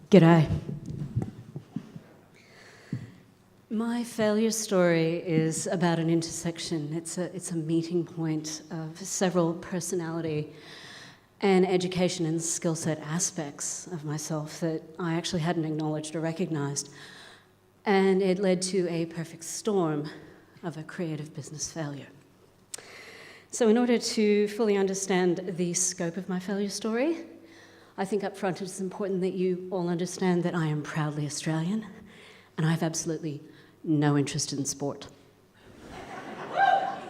G'day. My failure story is about an intersection. It's a meeting point of several personality and education and skill set aspects of myself that I actually hadn't acknowledged or recognized. And it led to a perfect storm of a creative business failure. So in order to fully understand the scope of my failure story, I think up front it's important that you all understand that I am proudly Australian and I have absolutely no interest in sport.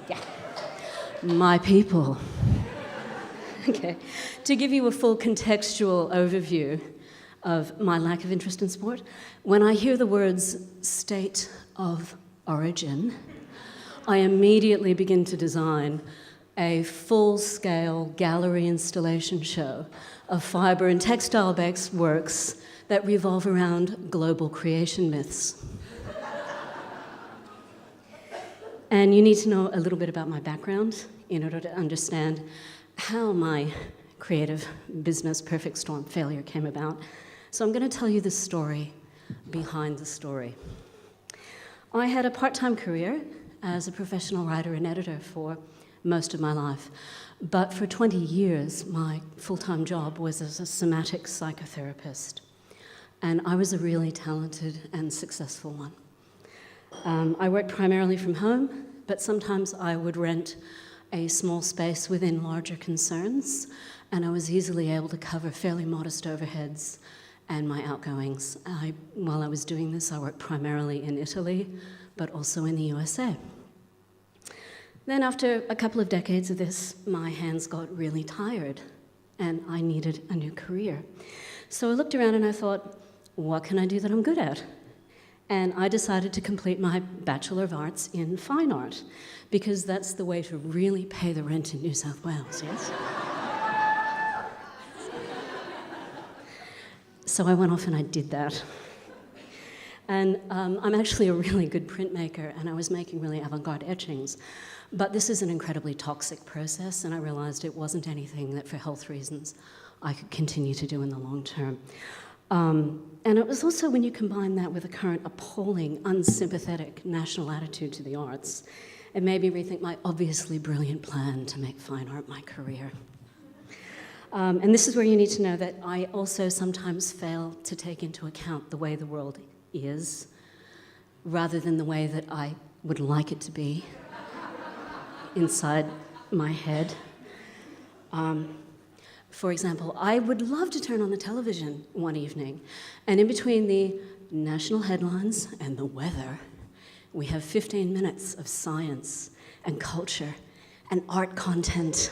Yeah. My people. Okay. To give you a full contextual overview of my lack of interest in sport, when I hear the words state of origin, I immediately begin to design a full-scale gallery installation show of fibre and textile-based works that revolve around global creation myths. And you need to know a little bit about my background in order to understand how my creative business perfect storm failure came about. So I'm going to tell you the story behind the story. I had a part-time career as a professional writer and editor for most of my life. But for 20 years, my full-time job was as a somatic psychotherapist. And I was a really talented and successful one. I worked primarily from home, but sometimes I would rent a small space within larger concerns, and I was easily able to cover fairly modest overheads and my outgoings. While I was doing this, I worked primarily in Italy, but also in the USA. Then after a couple of decades of this, my hands got really tired and I needed a new career. So I looked around and I thought, what can I do that I'm good at? And I decided to complete my Bachelor of Arts in Fine Art, because that's the way to really pay the rent in New South Wales, yes? So I went off and I did that. And I'm actually a really good printmaker, and I was making really avant-garde etchings. But this is an incredibly toxic process, and I realized it wasn't anything that, for health reasons, I could continue to do in the long term. And it was also when you combine that with the current appalling, unsympathetic national attitude to the arts, it made me rethink my obviously brilliant plan to make fine art my career. And this is where you need to know that I also sometimes fail to take into account the way the world is, rather than the way that I would like it to be inside my head. For example, I would love to turn on the television one evening, and in between the national headlines and the weather, we have 15 minutes of science and culture and art content.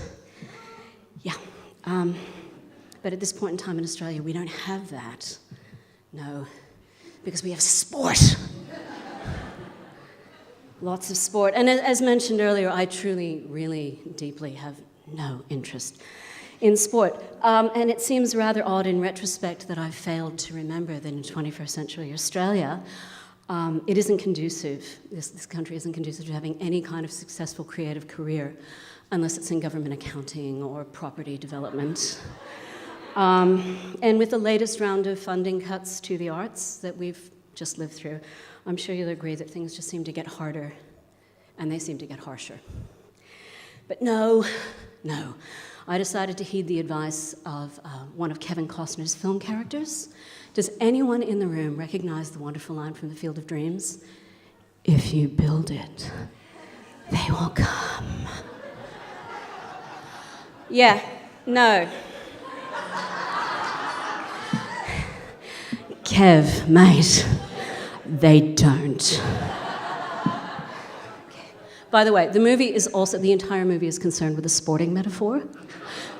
Yeah. But at this point in time in Australia, we don't have that. No, because we have sport. Lots of sport. And as mentioned earlier, I truly, really deeply have no interest in sport. And it seems rather odd in retrospect that I've failed to remember that in 21st century Australia, it isn't conducive, this country isn't conducive to having any kind of successful creative career unless it's in government accounting or property development. And with the latest round of funding cuts to the arts that we've just lived through, I'm sure you'll agree that things just seem to get harder, and they seem to get harsher. But no, I decided to heed the advice of one of Kevin Costner's film characters. Does anyone in the room recognize the wonderful line from The Field of Dreams? If you build it, they will come. Yeah, no. Kev, mate, they don't. Okay. By the way, the entire movie is concerned with a sporting metaphor.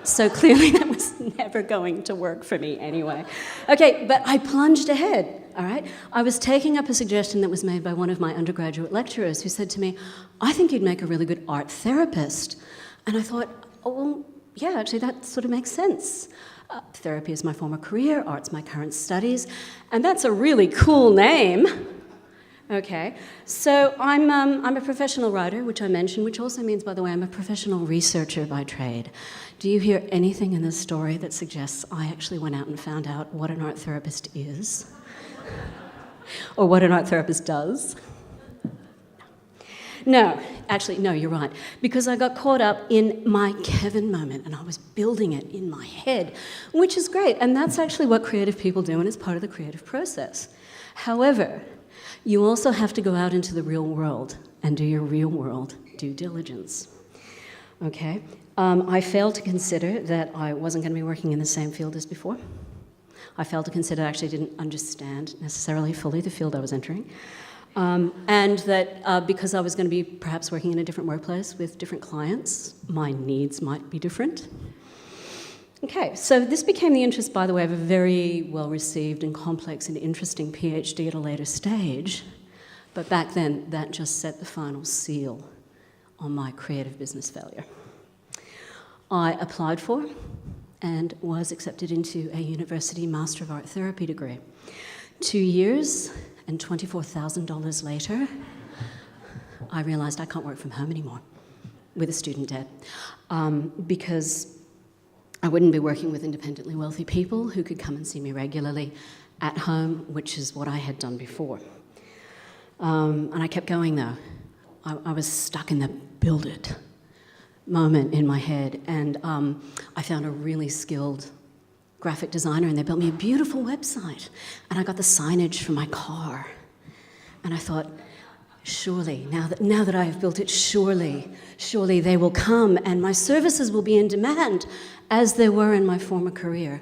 So clearly that was never going to work for me anyway. Okay, but I plunged ahead, all right? I was taking up a suggestion that was made by one of my undergraduate lecturers who said to me, I think you'd make a really good art therapist. And I thought, oh, well, yeah, actually that sort of makes sense. Therapy is my former career, art's my current studies, and that's a really cool name. Okay, so I'm a professional writer, which I mentioned, which also means, by the way, I'm a professional researcher by trade. Do you hear anything in this story that suggests I actually went out and found out what an art therapist is? Or what an art therapist does? No, actually, no, you're right. Because I got caught up in my Kevin moment and I was building it in my head, which is great. And that's actually what creative people do, and it's part of the creative process. However, you also have to go out into the real world and do your real world due diligence. Okay? I failed to consider that I wasn't going to be working in the same field as before. I failed to consider I actually didn't understand necessarily fully the field I was entering. And that because I was going to be perhaps working in a different workplace with different clients, my needs might be different. Okay, so this became the interest, by the way, of a very well-received and complex and interesting PhD at a later stage. But back then, that just set the final seal on my creative business failure. I applied for and was accepted into a university Master of Art Therapy degree. 2 years and $24,000 later, I realized I can't work from home anymore with a student debt because I wouldn't be working with independently wealthy people who could come and see me regularly at home, which is what I had done before. And I kept going, though. I was stuck in the build it moment in my head, and I found a really skilled graphic designer, and they built me a beautiful website. And I got the signage for my car. And I thought, surely, now that I have built it, surely they will come and my services will be in demand as they were in my former career.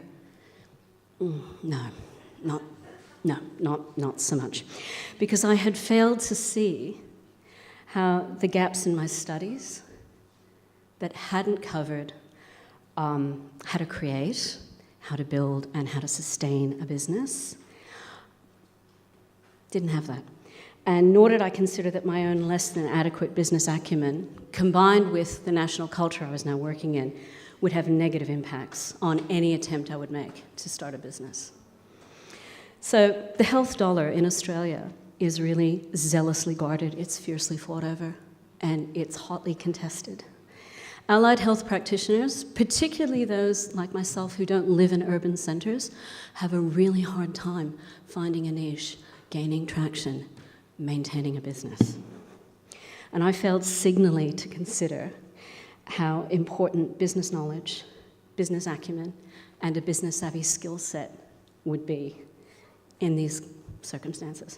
Not so much. Because I had failed to see how the gaps in my studies that hadn't covered how to create, how to build, and how to sustain a business, didn't have that. And nor did I consider that my own less than adequate business acumen, combined with the national culture I was now working in, would have negative impacts on any attempt I would make to start a business. So the health dollar in Australia is really zealously guarded, it's fiercely fought over, and it's hotly contested. Allied health practitioners, particularly those like myself who don't live in urban centres, have a really hard time finding a niche, gaining traction, maintaining a business. And I failed signally to consider how important business knowledge, business acumen, and a business savvy skill set would be in these circumstances.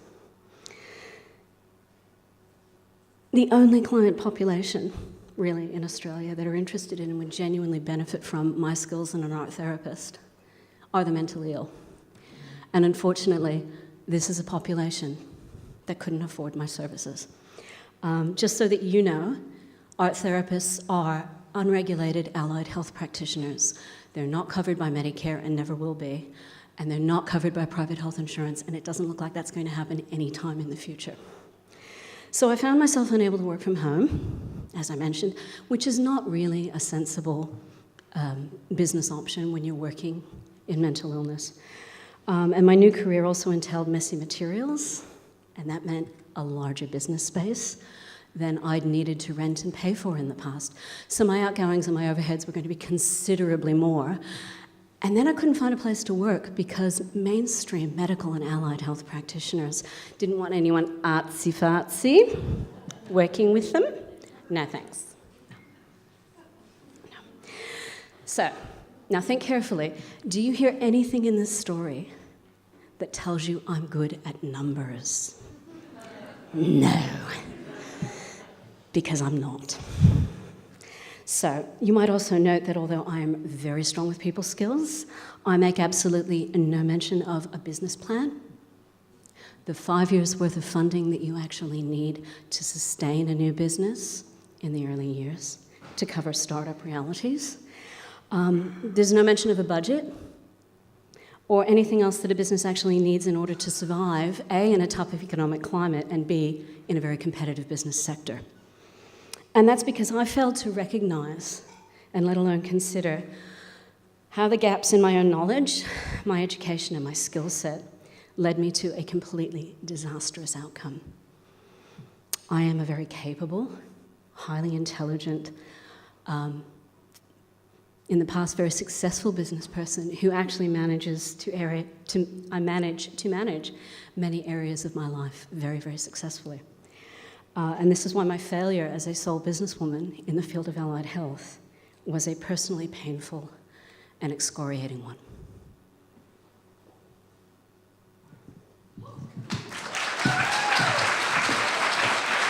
The only client population, really, in Australia that are interested in and would genuinely benefit from my skills as an art therapist are the mentally ill. And unfortunately, this is a population that couldn't afford my services. Just so that you know, art therapists are unregulated allied health practitioners. They're not covered by Medicare and never will be, and they're not covered by private health insurance, and it doesn't look like that's going to happen any time in the future. So I found myself unable to work from home, as I mentioned, which is not really a sensible business option when you're working in mental illness. And my new career also entailed messy materials, and that meant a larger business space than I'd needed to rent and pay for in the past. So my outgoings and my overheads were going to be considerably more. And then I couldn't find a place to work because mainstream medical and allied health practitioners didn't want anyone artsy-fartsy working with them. No thanks. No. So, now think carefully. Do you hear anything in this story that tells you I'm good at numbers? No. Because I'm not. So, you might also note that although I am very strong with people skills, I make absolutely no mention of a business plan, the 5 years worth of funding that you actually need to sustain a new business in the early years, to cover startup realities. There's no mention of a budget or anything else that a business actually needs in order to survive, A, in a tough economic climate, and B, in a very competitive business sector. And that's because I failed to recognise, and let alone consider, how the gaps in my own knowledge, my education and my skill set led me to a completely disastrous outcome. I am a very capable, highly intelligent, in the past very successful business person who actually manages to manage many areas of my life very, very successfully. And this is why my failure as a sole businesswoman in the field of allied health was a personally painful and excoriating one.